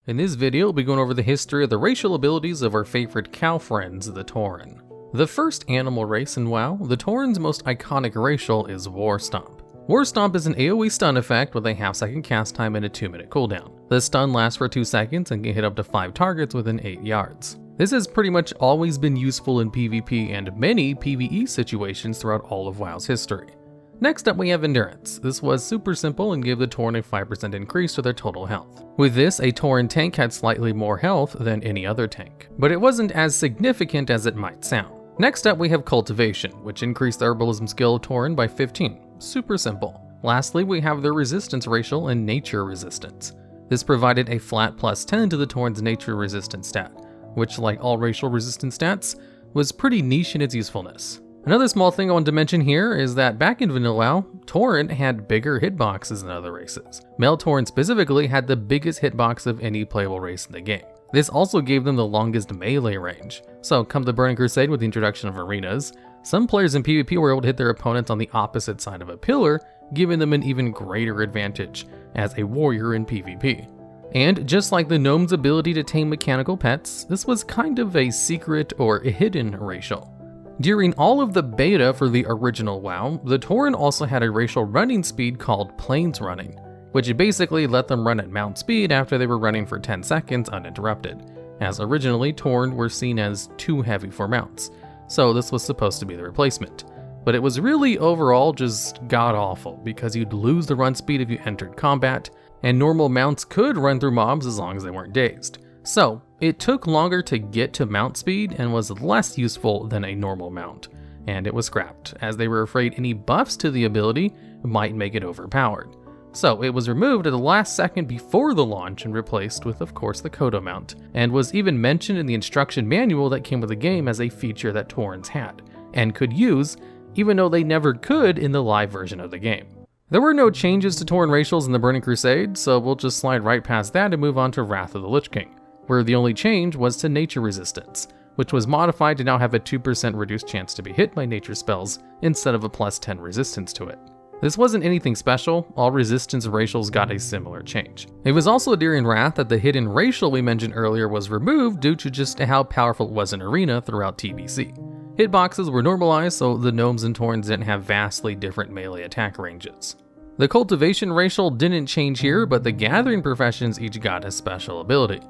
In this video, we'll be going over the history of the racial abilities of our favorite cow friends, the Tauren. The first animal race in WoW, the Tauren's most iconic racial is War Stomp. War Stomp is an AoE stun effect with a half-second cast time and a 2-minute cooldown. The stun lasts for 2 seconds and can hit up to 5 targets within 8 yards. This has pretty much always been useful in PvP and many PvE situations throughout all of WoW's history. Next up we have Endurance. This was super simple and gave the Tauren a 5% increase to their total health. With this, a Tauren tank had slightly more health than any other tank, but it wasn't as significant as it might sound. Next up we have Cultivation, which increased the herbalism skill of Tauren by 15. Super simple. Lastly, we have their Resistance racial and Nature Resistance. This provided a flat plus 10 to the Tauren's Nature Resistance stat, which, like all racial resistance stats, was pretty niche in its usefulness. Another small thing I wanted to mention here is that back in Vanilla WoW, Tauren had bigger hitboxes than other races. Male Tauren specifically had the biggest hitbox of any playable race in the game. This also gave them the longest melee range. So come the Burning Crusade with the introduction of arenas, some players in PvP were able to hit their opponents on the opposite side of a pillar, giving them an even greater advantage as a warrior in PvP. And just like the gnome's ability to tame mechanical pets, this was kind of a secret or a hidden racial. During all of the beta for the original WoW, the Tauren also had a racial running speed called Plains Running, which basically let them run at mount speed after they were running for 10 seconds uninterrupted, as originally Tauren were seen as too heavy for mounts, so this was supposed to be the replacement. But it was really overall just god-awful, because you'd lose the run speed if you entered combat, and normal mounts could run through mobs as long as they weren't dazed. So, it took longer to get to mount speed and was less useful than a normal mount, and it was scrapped, as they were afraid any buffs to the ability might make it overpowered. So it was removed at the last second before the launch and replaced with, of course, the Kodo mount, and was even mentioned in the instruction manual that came with the game as a feature that Taurens had, and could use, even though they never could in the live version of the game. There were no changes to Tauren racials in the Burning Crusade, so we'll just slide right past that and move on to Wrath of the Lich King, where the only change was to Nature Resistance, which was modified to now have a 2% reduced chance to be hit by nature spells instead of a plus 10 resistance to it. This wasn't anything special, all resistance racials got a similar change. It was also during Wrath that the hidden racial we mentioned earlier was removed due to just how powerful it was in Arena throughout TBC. Hitboxes were normalized, so the gnomes and Taurens didn't have vastly different melee attack ranges. The Cultivation racial didn't change here, but the Gathering professions each got a special ability.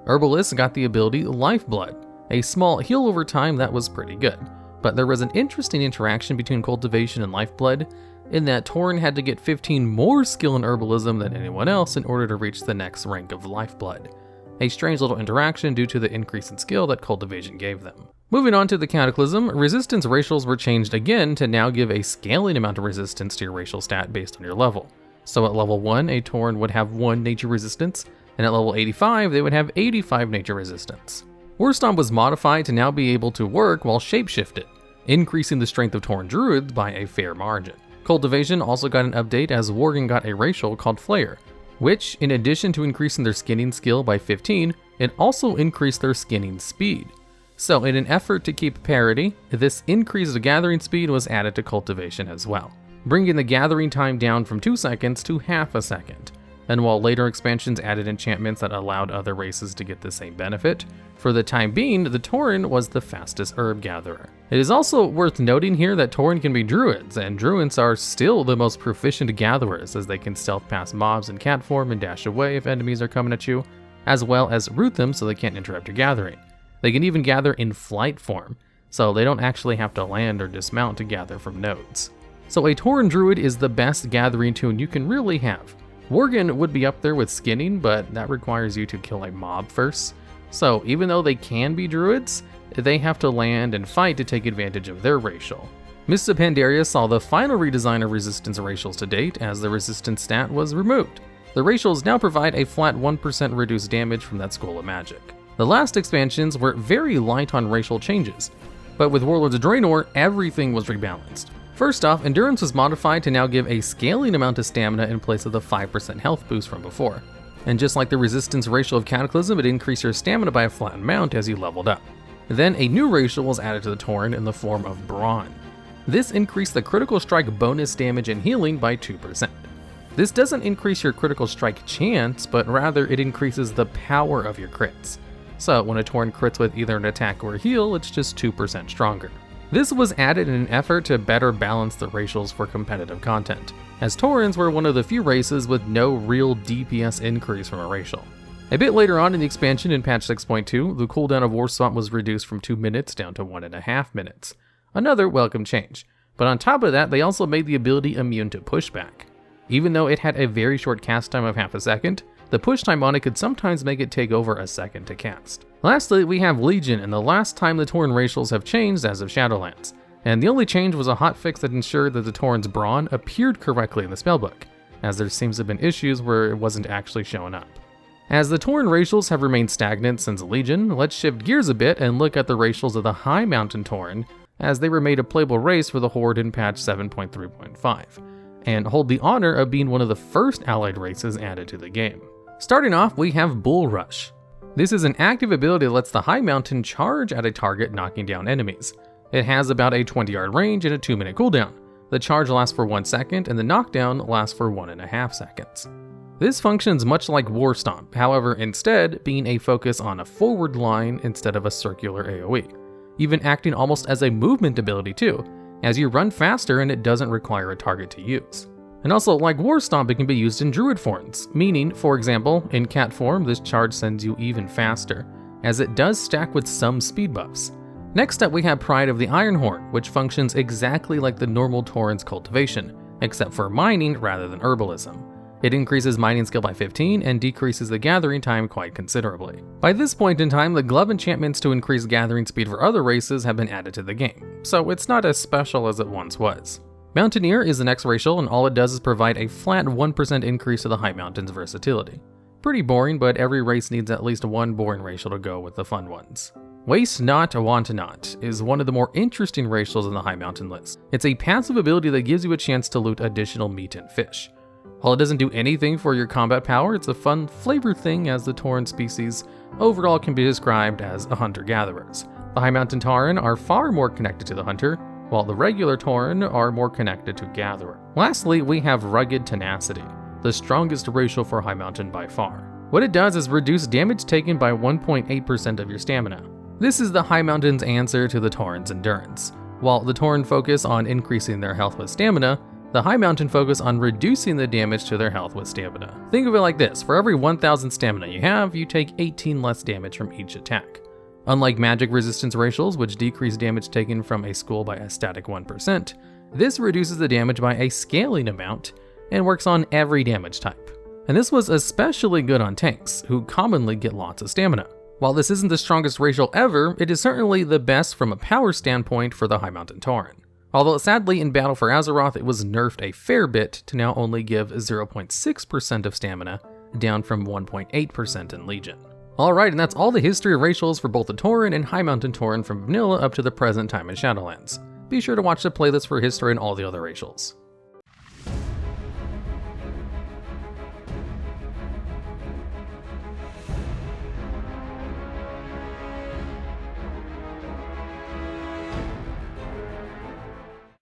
Herbalists got the ability Lifeblood, a small heal over time that was pretty good, but there was an interesting interaction between Cultivation and Lifeblood, in that Tauren had to get 15 more skill in Herbalism than anyone else in order to reach the next rank of Lifeblood. A strange little interaction due to the increase in skill that Cultivation gave them. Moving on to the Cataclysm, resistance racials were changed again to now give a scaling amount of resistance to your racial stat based on your level. So at level 1, a Tauren would have 1 nature resistance, and at level 85, they would have 85 nature resistance. War Stomp was modified to now be able to work while shapeshifted, increasing the strength of Tauren druids by a fair margin. Cultivation also got an update as Worgen got a racial called Flayer, which, in addition to increasing their skinning skill by 15, it also increased their skinning speed. So in an effort to keep parity, this increased gathering speed was added to Cultivation as well, bringing the gathering time down from 2 seconds to half a second. And while later expansions added enchantments that allowed other races to get the same benefit, for the time being, the Tauren was the fastest herb gatherer. It is also worth noting here that Tauren can be druids, and druids are still the most proficient gatherers, as they can stealth past mobs in cat form and dash away if enemies are coming at you, as well as root them so they can't interrupt your gathering. They can even gather in flight form, so they don't actually have to land or dismount to gather from nodes. So a Tauren druid is the best gathering tool you can really have. Worgen would be up there with skinning, but that requires you to kill a mob first. So even though they can be druids, they have to land and fight to take advantage of their racial. Mists of Pandaria saw the final redesign of resistance racials to date, as the resistance stat was removed. The racials now provide a flat 1% reduced damage from that school of magic. The last expansions were very light on racial changes, but with Warlords of Draenor, everything was rebalanced. First off, Endurance was modified to now give a scaling amount of stamina in place of the 5% health boost from before. And just like the resistance racial of Cataclysm, it increased your stamina by a flat amount as you leveled up. Then a new racial was added to the Tauren in the form of Brawn. This increased the critical strike bonus damage and healing by 2%. This doesn't increase your critical strike chance, but rather it increases the power of your crits. So when a Tauren crits with either an attack or a heal, it's just 2% stronger. This was added in an effort to better balance the racials for competitive content, as Taurens were one of the few races with no real DPS increase from a racial. A bit later on in the expansion in patch 6.2, the cooldown of War Stomp was reduced from 2 minutes down to 1.5 minutes. Another welcome change, but on top of that they also made the ability immune to pushback. Even though it had a very short cast time of half a second, the push time on it could sometimes make it take over a second to cast. Lastly, we have Legion, and the last time the Tauren racials have changed as of Shadowlands, and the only change was a hotfix that ensured that the Tauren's brawn appeared correctly in the spellbook, as there seems to have been issues where it wasn't actually showing up. As the Tauren racials have remained stagnant since Legion, let's shift gears a bit and look at the racials of the High Mountain Tauren, as they were made a playable race for the Horde in patch 7.3.5, and hold the honor of being one of the first allied races added to the game. Starting off, we have Bull Rush. This is an active ability that lets the High Mountain charge at a target, knocking down enemies. It has about a 20-yard range and a 2-minute cooldown. The charge lasts for 1 second, and the knockdown lasts for 1.5 seconds. This functions much like War Stomp, however, instead being a focus on a forward line instead of a circular AoE, even acting almost as a movement ability too, as you run faster and it doesn't require a target to use. And also, like War Stomp, it can be used in Druid forms, meaning, for example, in Cat form, this charge sends you even faster, as it does stack with some speed buffs. Next up, we have Pride of the Ironhorn, which functions exactly like the normal Tauren's Cultivation, except for mining rather than herbalism. It increases mining skill by 15 and decreases the gathering time quite considerably. By this point in time, the glove enchantments to increase gathering speed for other races have been added to the game, so it's not as special as it once was. Mountaineer is the next racial, and all it does is provide a flat 1% increase to the High Mountain's versatility. Pretty boring, but every race needs at least one boring racial to go with the fun ones. Waste Not, Want Not is one of the more interesting racials in the High Mountain list. It's a passive ability that gives you a chance to loot additional meat and fish. While it doesn't do anything for your combat power, it's a fun flavor thing, as the Tauren species overall can be described as hunter-gatherers. The High Mountain Tauren are far more connected to the hunter, while the regular Tauren are more connected to gatherer. Lastly, we have Rugged Tenacity, the strongest racial for High Mountain by far. What it does is reduce damage taken by 1.8% of your stamina. This is the High Mountain's answer to the Tauren's endurance. While the Tauren focus on increasing their health with stamina, the High Mountain focus on reducing the damage to their health with stamina. Think of it like this: for every 1000 stamina you have, you take 18 less damage from each attack. Unlike magic resistance racials, which decrease damage taken from a skull by a static 1%, this reduces the damage by a scaling amount and works on every damage type. And this was especially good on tanks, who commonly get lots of stamina. While this isn't the strongest racial ever, it is certainly the best from a power standpoint for the High Mountain Tauren. Although sadly in Battle for Azeroth it was nerfed a fair bit to now only give 0.6% of stamina, down from 1.8% in Legion. Alright, and that's all the history of racials for both the Tauren and High Mountain Tauren from vanilla up to the present time in Shadowlands. Be sure to watch the playlist for history and all the other racials.